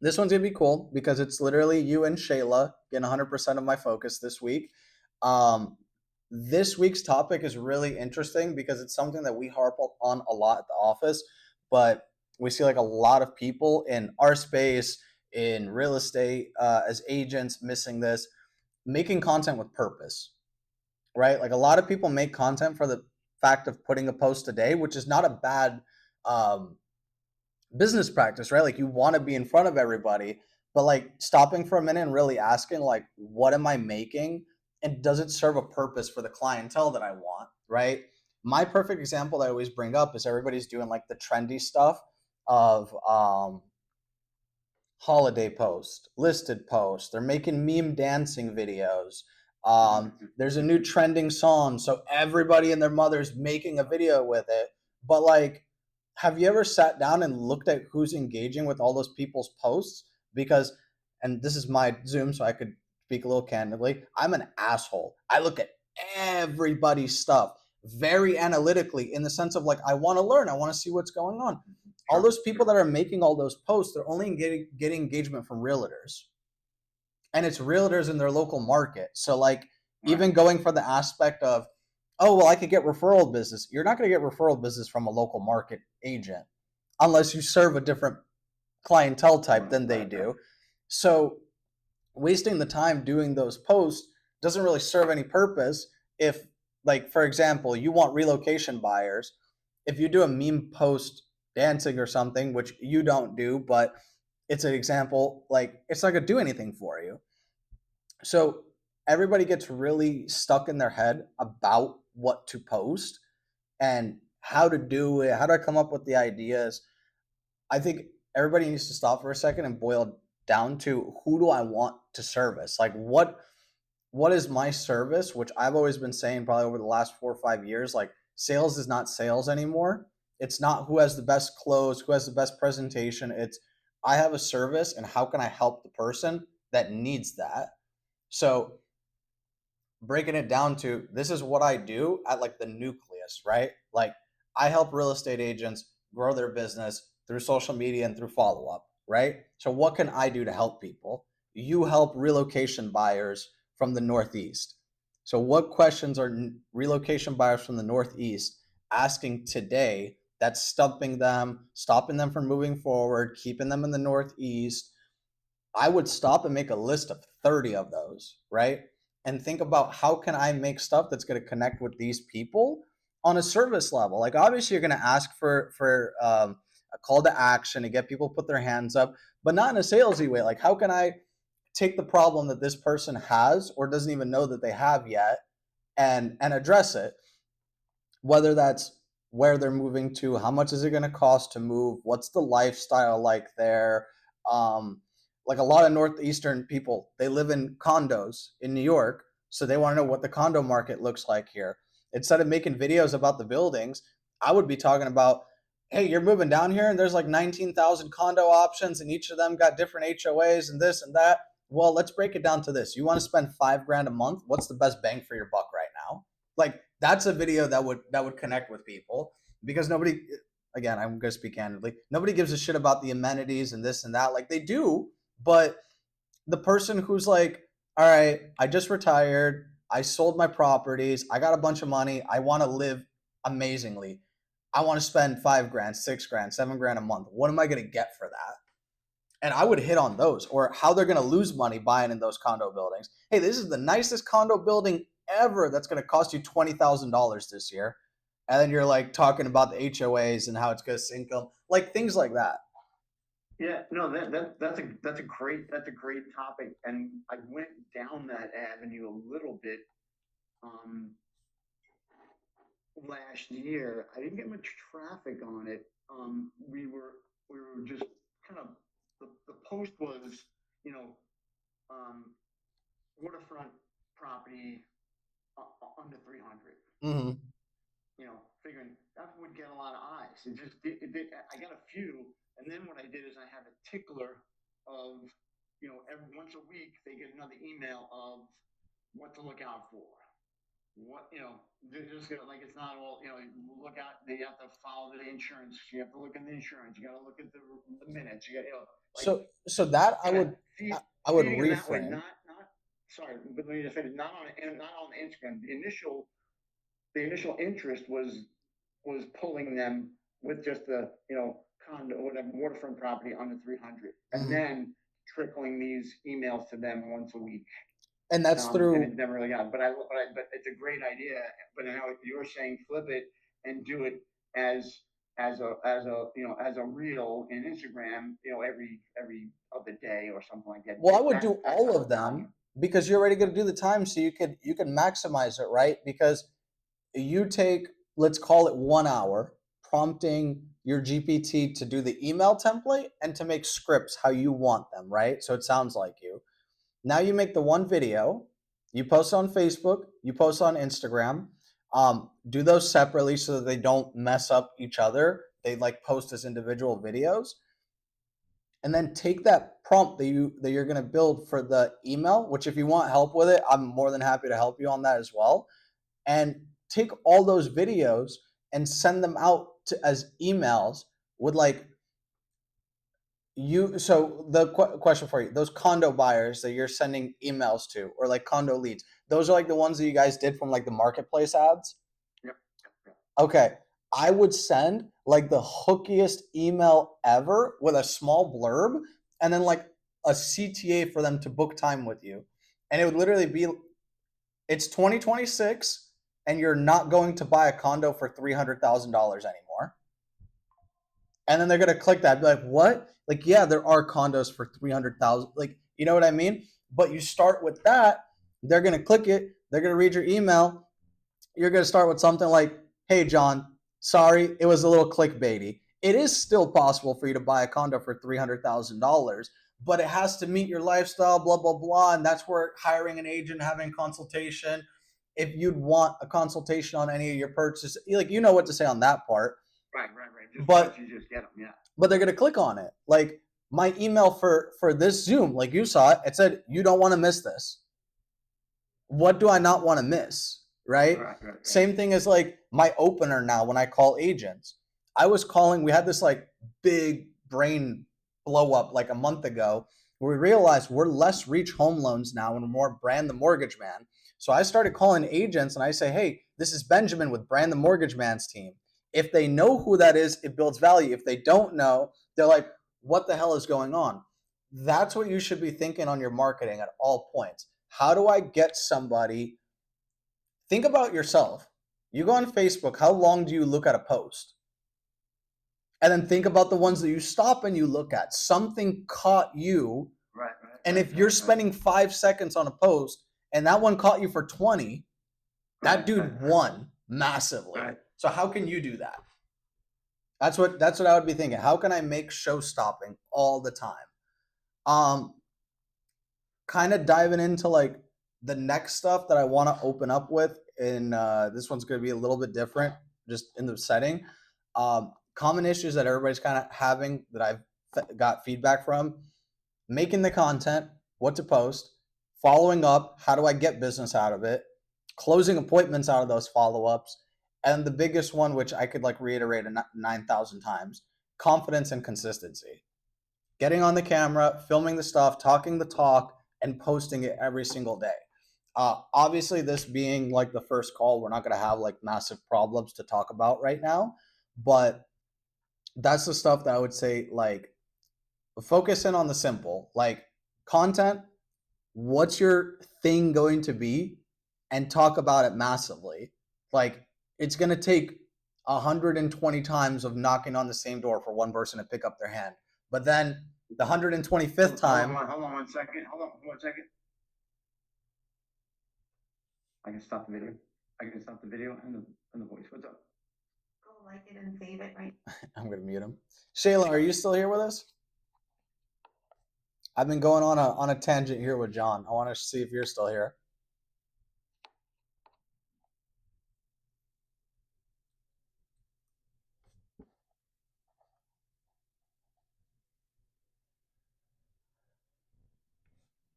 This one's gonna be cool because it's literally you and Shayla getting 100% of my focus this week. Um, this week's topic is really interesting because it's something that we harp on a lot at the office, but we see like a lot of people in our space in real estate as agents missing this, making content with purpose, right? Like a lot of people make content for the fact of putting a post a day, which is not a bad um, business practice, right? Like you want to be in front of everybody, but like stopping for a minute and really asking, like, what am I making? And does it serve a purpose for the clientele that I want, right? My perfect example that I always bring up is everybody's doing like the trendy stuff of holiday post, listed post. They're making meme dancing videos. There's a new trending song, so everybody and their mother's making a video with it. But like, have you ever sat down and looked at who's engaging with all those people's posts? Because, and this is my Zoom, so I could speak a little candidly. I'm an asshole. I look at everybody's stuff very analytically in the sense of like, I want to learn, I want to see what's going on. All those people that are making all those posts, they're only getting engagement from realtors, and it's realtors in their local market. So like, even going for the aspect of, oh well, I could get referral business. You're not going to get referral business from a local market agent unless you serve a different clientele type than they do. So wasting the time doing those posts doesn't really serve any purpose. If, like, for example, you want relocation buyers, if you do a meme post dancing or something, which you don't do, but it's an example, like, it's not going to do anything for you. So everybody gets really stuck in their head about what to post and how to do it, how do I come up with the ideas. I think everybody needs to stop for a second and boil down to, who do I want to service? Like, what is my service? Which I've always been saying probably over the last 4 or 5 years. Like, sales is not sales anymore. It's not who has the best clothes, who has the best presentation. It's, I have a service and how can I help the person that needs that? So breaking it down to, this is what I do at like the nucleus, right? Like, I help real estate agents grow their business through social media and through follow up, right? So what can I do to help people? You help relocation buyers from the Northeast. So what questions are relocation buyers from the Northeast asking today that's stumping them, stopping them from moving forward, keeping them in the Northeast? I would stop and make a list of 30 of those, right? And think about, how can I make stuff that's going to connect with these people on a service level? Like, obviously you're going to ask for a call to action to get people to put their hands up, but not in a salesy way. Like, how can I take the problem that this person has or doesn't even know that they have yet, and address it? Whether that's where they're moving to, how much is it going to cost to move, what's the lifestyle like there. um, like, a lot of northeastern people, they live in condos in New York, so they want to know what the condo market looks like here. Instead of making videos about the buildings, I would be talking about, hey, you're moving down here and there's like 19,000 condo options and each of them got different HOAs and this and that. Well, let's break it down to this. You want to spend 5 grand a month? What's the best bang for your buck right now? Like, that's a video that would connect with people, because nobody, again, I'm going to speak candidly, nobody gives a shit about the amenities and this and that. Like, they do, but the person who's like, all right, I just retired, I sold my properties, I got a bunch of money, I want to live amazingly, I want to spend 5 grand, 6 grand, 7 grand a month, what am I going to get for that? And I would hit on those, or how they're going to lose money buying in those condo buildings. Hey, this is the nicest condo building ever that's going to cost you $20,000 this year. And then you're like talking about the HOAs and how it's going to sink them, like things like that. Yeah, no, that's a great topic, and I went down that avenue a little bit um, last year. I didn't get much traffic on it. We were just kind of, the post was, you know, um, waterfront property under 300. Mm-hmm. Figuring that would get a lot of eyes. It did. I got a few, and then what I did is I have a tickler of, every once a week they get another email of what to look out for. What they're just gonna, like, it's not all, look out. They have to follow the insurance. You have to look at the insurance. You got to look at the minutes. You got, Like, So that yeah, I would feeding them that way, reframe. not sorry, but let me just finish. Not on Instagram. The initial interest was pulling them with just the condo or whatever waterfront property under 300, and Mhm. then trickling these emails to them once a week. And that's And through. it never really got. But it's a great idea. But now you're saying flip it and do it as as a reel in Instagram, every other day or something like that. Well, I would do That's all the of whole value. them because you're already going to do the time, so you could maximize it, right? Because you take, let's call it 1 hour, prompting your GPT to do the email template and to make scripts how you want them, right? So it sounds like you. Now you make the one video, you post on Facebook, you post on Instagram. Do those separately so that they don't mess up each other. They like post as individual videos, and then take that prompt that you're going to build for the email. Which, if you want help with it, I'm more than happy to help you on that as well. And take all those videos and send them out as emails with like you. So the question for you, those condo buyers that you're sending emails to, or like condo leads, those are like the ones that you guys did from like the marketplace ads. Yep. Yep. Okay, I would send like the hookiest email ever with a small blurb, and then like a CTA for them to book time with you. And it would literally be, it's 2026 and you're not going to buy a condo for $300,000 anymore. And then they're going to click that, be like, what? Like, yeah, there are condos for 300,000. Like, you know what I mean? But you start with that, they're going to click it, they're going to read your email. You're going to start with something like, hey, John, sorry, it was a little clickbaity. It is still possible for you to buy a condo for $300,000, but it has to meet your lifestyle, blah, blah, blah. And that's where hiring an agent, having a consultation, if you'd want a consultation on any of your purchases, like, you know what to say on that part. Right. Just once But you just get them, yeah. but they're going to click on it. Like my email for this Zoom, like you saw it, it said, you don't want to miss this. What do I not want to miss? Right? Right. Same thing as like my opener now when I call agents. I was calling, we had this like big brain blow up like a month ago where we realized we're less reach home loans now and more Brand the Mortgage Man. So I started calling agents and I say, hey, this is Benjamin with Brand the Mortgage Man's team. If they know who that is, it builds value. If they don't know, they're like, what the hell is going on? That's what you should be thinking on your marketing at all points. How do I get somebody? Think about yourself. You go on Facebook, how long do you look at a post? And then think about the ones that you stop and you look at. Something caught you. Right. And if you're spending 5 seconds on a post and that one caught you for 20, that dude won massively. Right. So how can you do that? That's what I would be thinking. How can I make show stopping all the time? Kind of diving into like the next stuff that I want to open up with, and this one's going to be a little bit different just in the setting. Common issues that everybody's kind of having that I've got feedback from: making the content, what to post, following up, how do I get business out of it, closing appointments out of those follow-ups, and the biggest one, which I could like reiterate 9,000 times: confidence and consistency. Getting on the camera, filming the stuff, talking the talk, and posting it every single day. Obviously, this being like the first call, we're not going to have like massive problems to talk about right now, but that's the stuff that I would say, like, focus in on the simple, like content. What's your thing going to be? And talk about it massively. Like, it's going to take 120 times of knocking on the same door for one person to pick up their hand. But then the 125th time. Hold on 1 second. Hold on 1 second. I can stop the video. And the voice. What's up? Go like it and save it, right? I'm going to mute him. Shayla, are you still here with us? I've been going on a tangent here with John. I want to see if you're still here.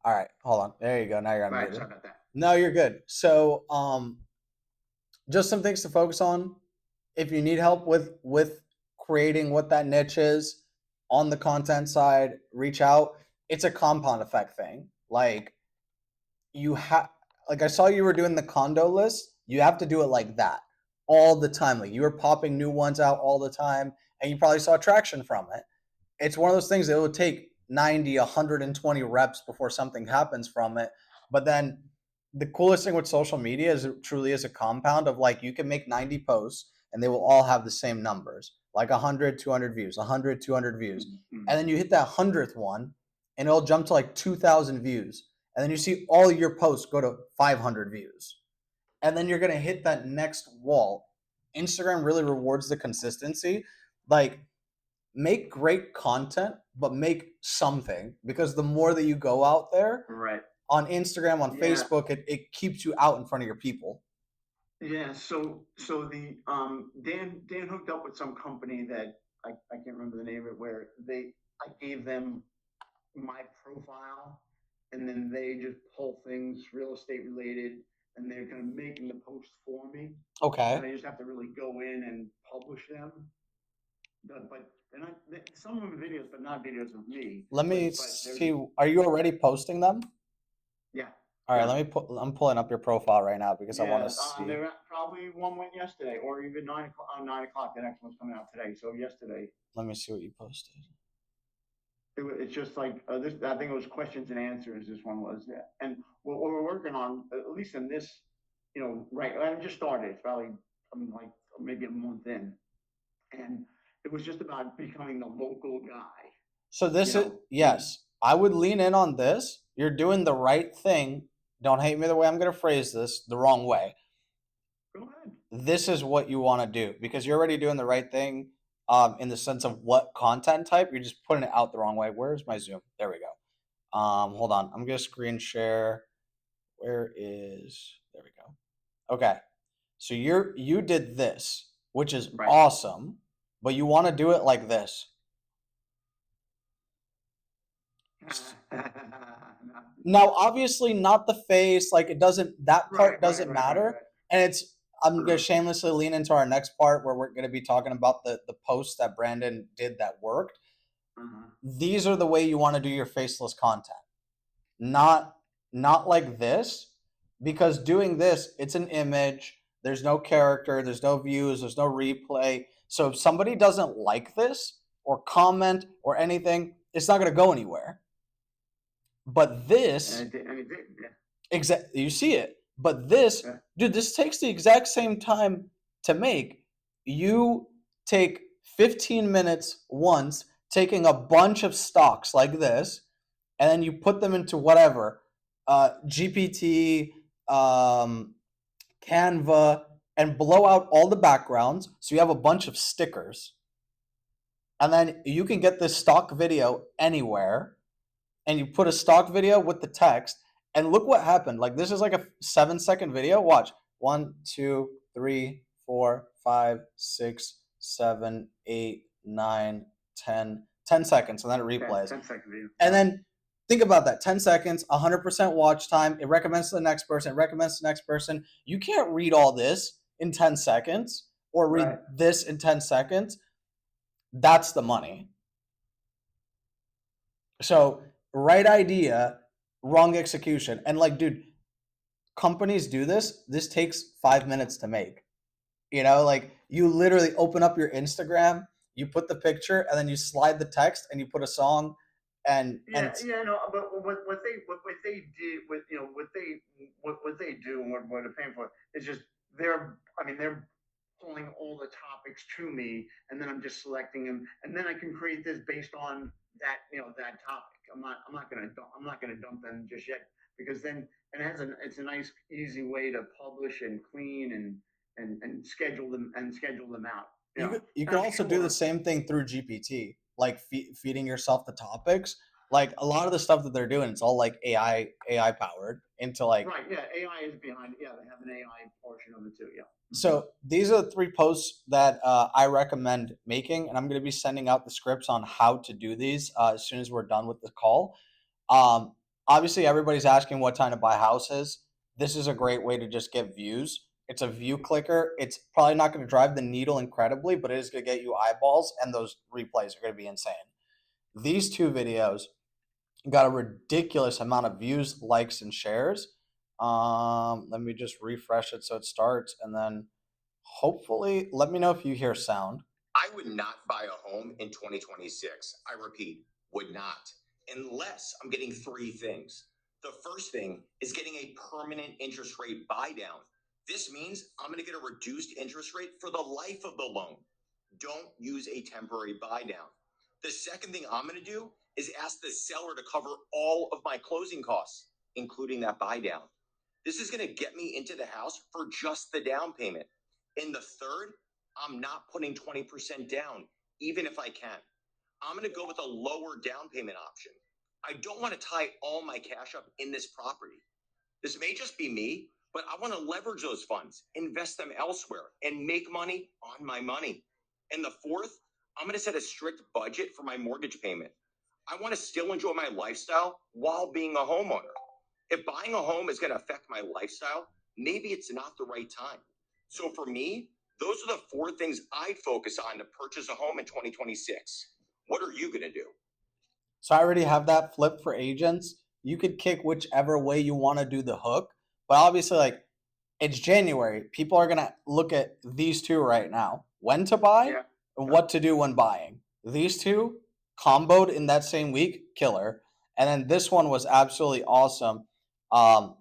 All right, hold on. There you go. Now you're unmuted. Right, sorry about that. No, you're good. So, just some things to focus on. If you need help with creating what that niche is, on the content side, reach out. It's a compound effect thing. Like you have, like I saw you were doing the condo list. You have to do it like that all the time. Like you were popping new ones out all the time, and you probably saw traction from it. It's one of those things that it would take 90, 120 reps before something happens from it. But then the coolest thing with social media is it truly is a compound of like you can make 90 posts and they will all have the same numbers, like 100, 200 views, 100, 200 views. Mm-hmm. And then you hit that 100th one and it'll jump to like 2,000 views. And then you see all your posts go to 500 views. And then you're going to hit that next wall. Instagram really rewards the consistency. Like, make great content, but make something, because the more that you go out there Right. on Instagram, on Facebook, it keeps you out in front of your people. Yeah. So the Dan hooked up with some company that I can't remember the name of it, where I gave them my profile and then they just pull things real estate related and they're kind of making the post for me. Okay. And I just have to really go in and publish them. But some of them are videos, but not videos of me. Let me But see. Are you already posting them? Yeah. All right. Yeah. I'm pulling up your profile right now because I want to see. There probably one went yesterday, or even 9 o'clock. The next one's coming out today. So yesterday. Let me see what you posted. It's just like this. I think it was questions and answers. This one was, and what we're working on, at least in this, right. I just started. It's probably like maybe a month in, and it was just about becoming the local guy. So this is, yes, I would lean in on this. You're doing the right thing. Don't hate me the way I'm going to phrase this, the wrong way. Go ahead. This is what you want to do because you're already doing the right thing in the sense of what content type. You're just putting it out the wrong way. Where's my Zoom? There we go. Hold on. I'm going to screen share. There we go. Okay. So you did this, which is awesome, but you want to do it like this. Now, obviously not the face, like that part doesn't matter. And I'm going to shamelessly lean into our next part where we're going to be talking about the posts that Brandon did that worked. These are the way you want to do your faceless content. Not like this, because doing this, it's an image. There's no character, there's no views, there's no replay. So if somebody doesn't like this or comment or anything, it's not going to go anywhere. But this, exactly, you see it. But this, dude, this takes the exact same time to make. You take 15 minutes once, taking a bunch of stocks like this, and then you put them into whatever, GPT, Canva, and blow out all the backgrounds. So you have a bunch of stickers. And then you can get this stock video anywhere. And you put a stock video with the text, and look what happened. Like, this is like a 7-second video. Watch. 1, 2, 3, 4, 5, 6, 7, 8, 9, 10. 10 seconds, and then it replays. 10-second video. And then think about that. 10 seconds, 100% watch time. It recommends to the next person. It recommends to the next person. You can't read all this in 10 seconds or read this in 10 seconds. That's the money. So, right idea, wrong execution. And like, dude, companies do this. This takes 5 minutes to make. Like, you literally open up your Instagram, you put the picture, and then you slide the text, and you put a song. But what they did with what they do and what they're paying for is just they're pulling all the topics to me, and then I'm just selecting them, and then I can create this based on that that topic. I'm not gonna dump them just yet, because then it's a nice easy way to publish and clean and schedule them out. You can also do the same thing through GPT, like feeding yourself the topics. Like, a lot of the stuff that they're doing, it's all like AI powered into like. Right. Yeah. AI is behind. Yeah. They have an AI portion of it too. Yeah. So these are the 3 posts that I recommend making, and I'm going to be sending out the scripts on how to do these as soon as we're done with the call. Obviously, everybody's asking what time to buy houses. This is a great way to just get views. It's a view clicker. It's probably not going to drive the needle incredibly, but it is going to get you eyeballs, and those replays are going to be insane. These two videos got a ridiculous amount of views, likes, and shares. Let me just refresh it so it starts, and then hopefully let me know if you hear sound. I would not buy a home in 2026. I repeat, would not, unless I'm getting three things. The first thing is getting a permanent interest rate buy down. This means I'm going to get a reduced interest rate for the life of the loan. Don't use a temporary buy down. The second thing I'm going to do is ask the seller to cover all of my closing costs, including that buy down. This is going to get me into the house for just the down payment. And the third, I'm not putting 20% down, even if I can. I'm going to go with a lower down payment option. I don't want to tie all my cash up in this property. This may just be me, but I want to leverage those funds, invest them elsewhere, and make money on my money. And the fourth, I'm going to set a strict budget for my mortgage payment. I want to still enjoy my lifestyle while being a homeowner. If buying a home is going to affect my lifestyle, maybe it's not the right time. So for me, those are the four things I'd focus on to purchase a home in 2026. What are you going to do? So I already have that flip for agents. You could kick whichever way you want to do the hook, but obviously, like, it's January. People are gonna look at these two right now: when to buy and what to do when buying. These two comboed in that same week, killer. And then this one was absolutely awesome. Um,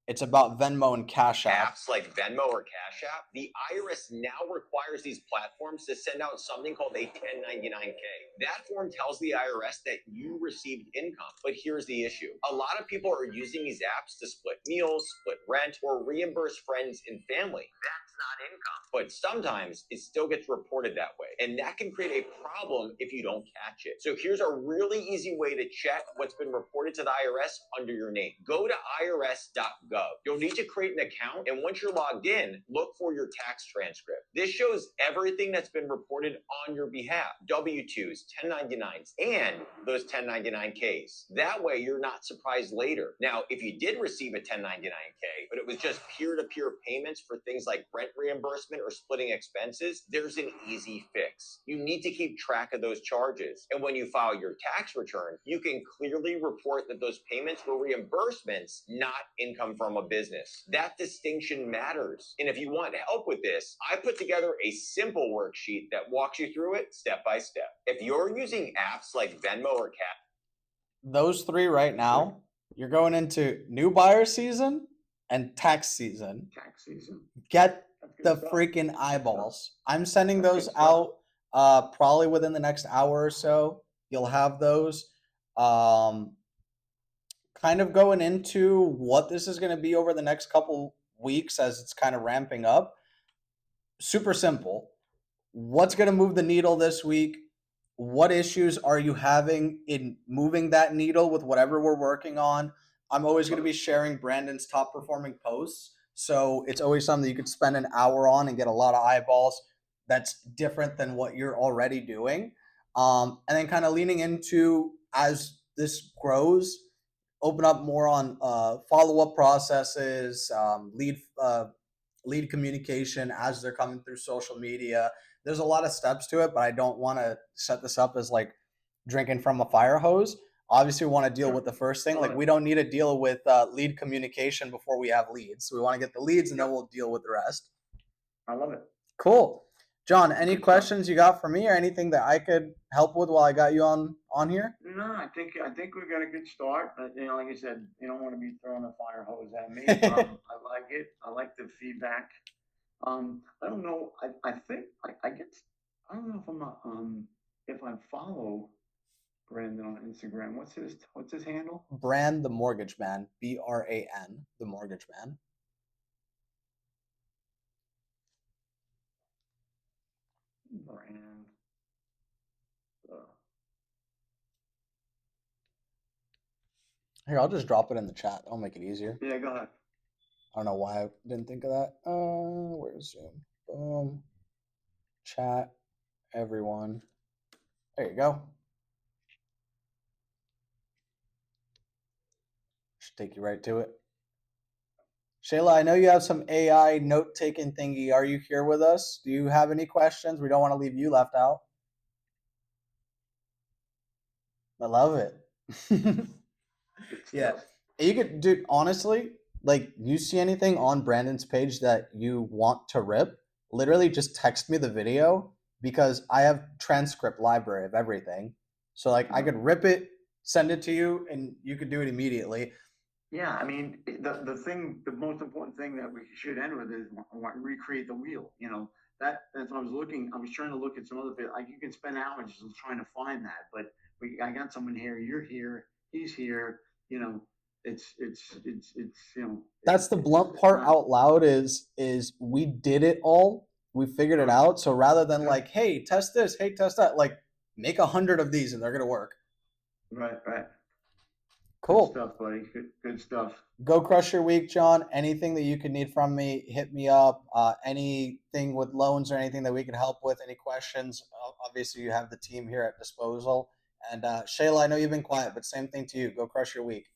it's about Venmo and Cash App. Apps like Venmo or Cash App, the IRS now requires these platforms to send out something called a 1099-K. That form tells the IRS that you received income. But here's the issue. A lot of people are using these apps to split meals, split rent, or reimburse friends and family. That's not income. But sometimes it still gets reported that way. And that can create a problem if you don't catch it. So here's a really easy way to check what's been reported to the IRS under your name. Go to irs.gov. You'll need to create an account, and once you're logged in, look for your tax transcript. This shows everything that's been reported on your behalf: W-2s, 1099s, and those 1099-Ks. That way, you're not surprised later. Now, if you did receive a 1099-K, but it was just peer-to-peer payments for things like rent reimbursement or splitting expenses, there's an easy fix. You need to keep track of those charges. And when you file your tax return, you can clearly report that those payments were reimbursements, not income from a business. That distinction matters. And if you want help with this, I put together a simple worksheet that walks you through it step by step. If you're using apps like Venmo or Cash, those three right now, you're going into new buyer season and tax season. Get the freaking eyeballs. I'm sending those out probably within the next hour or so. You'll have those. Kind of going into what this is going to be over the next couple weeks as it's kind of ramping up. Super simple. What's going to move the needle this week? What issues are you having in moving that needle with whatever we're working on? I'm always going to be sharing Brandon's top performing posts. So it's always something you could spend an hour on and get a lot of eyeballs that's different than what you're already doing. And then kind of leaning into, as this grows, open up more on follow-up processes, lead communication as they're coming through social media. There's a lot of steps to it, but I don't want to set this up as like drinking from a fire hose. Obviously, we want to deal with the first thing. Like, we don't need to deal with lead communication before we have leads. So we want to get the leads, and then we'll deal with the rest. I love it. Cool. John, any questions you got for me or anything that I could help with while I got you on here? No, I think we got a good start. But, like I said, you don't want to be throwing a fire hose at me. I like it. I like the feedback. I don't know. I think I guess I don't know if I'm not, if I follow Brandon on Instagram. What's his handle? Brand the Mortgage Man. BRAN the Mortgage Man. Brand. Here, I'll just drop it in the chat. I'll make it easier. Yeah, go ahead. I don't know why I didn't think of that. Where's Zoom? Boom. Chat. Everyone. There you go. Should take you right to it. Shayla, I know you have some AI note-taking thingy. Are you here with us? Do you have any questions? We don't want to leave you left out. I love it. Good Yeah. stuff. You could, dude, honestly, like you see anything on Brandon's page that you want to rip, literally just text me the video because I have transcript library of everything. So like I could rip it, send it to you, and you could do it immediately. Yeah, I mean, the most important thing that we should end with is recreate the wheel. You know, that's what I was looking. I was trying to look at some other bit. Like you can spend hours just trying to find that, but I got someone here. You're here. He's here. You know, it's you know. That's the blunt It's part not out loud is we did it all. We figured it out. So rather than right, like, hey, test this, hey, test that, like make 100 of these and they're gonna work. right, right. Good Cool. stuff, buddy. Good stuff. Go crush your week, John. Anything that you could need from me, hit me up. Anything with loans or anything that we can help with, any questions, obviously you have the team here at disposal. And Shayla, I know you've been quiet, but same thing to you. Go crush your week.